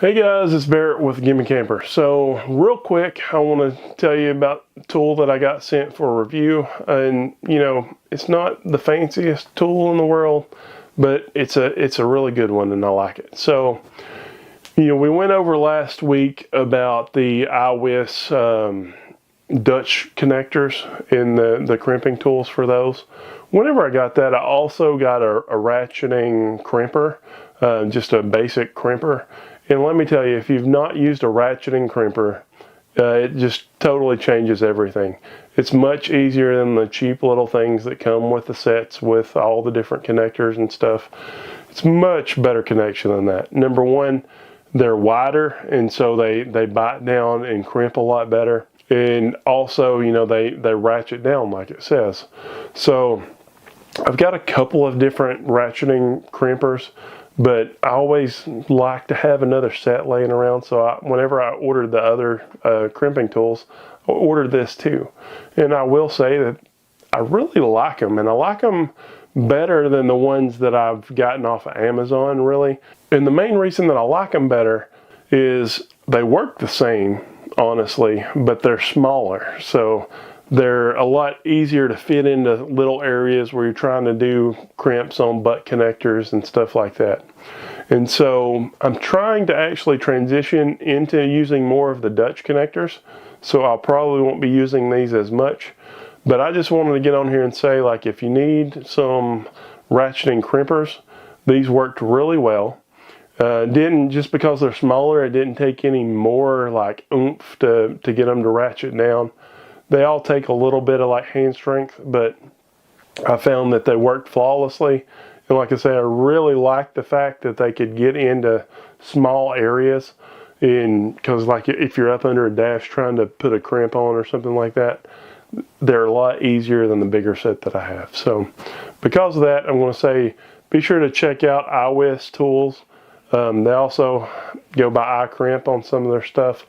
Hey guys, it's Barrett with Gimme Camper. So real quick, I want to tell you about a tool that I got sent for review. And you know, it's not the fanciest tool in the world, but it's a really good one and I like it. So, you know, we went over last week about the IWISS Dutch connectors in the crimping tools for those. Whenever I got that, I also got a ratcheting crimper, just a basic crimper. And let me tell you, if you've not used a ratcheting crimper, it just totally changes everything. It's much easier than the cheap little things that come with the sets with all the different connectors and stuff. It's much better connection than that. Number one, they're wider, and so they bite down and crimp a lot better. And also, you know, they ratchet down like it says. So I've got a couple of different ratcheting crimpers, but I always like to have another set laying around. So whenever I ordered the other crimping tools, I ordered this too. And I will say that I really like them, and I like them better than the ones that I've gotten off of Amazon, really. And the main reason that I like them better is they work the same, honestly, but they're smaller. So they're a lot easier to fit into little areas where you're trying to do crimps on butt connectors and stuff like that. And so I'm trying to actually transition into using more of the Dutch connectors. So I probably won't be using these as much. But I just wanted to get on here and say, like, if you need some ratcheting crimpers, these worked really well. Didn't, just because they're smaller, it didn't take any more like oomph to get them to ratchet down. They all take a little bit of like hand strength, but I found that they worked flawlessly. And like I say, I really liked the fact that they could get into small areas. Because like if you're up under a dash trying to put a crimp on or something like that, they're a lot easier than the bigger set that I have. So because of that, I'm going to say be sure to check out IWISS tools. They also go by iCrimp on some of their stuff.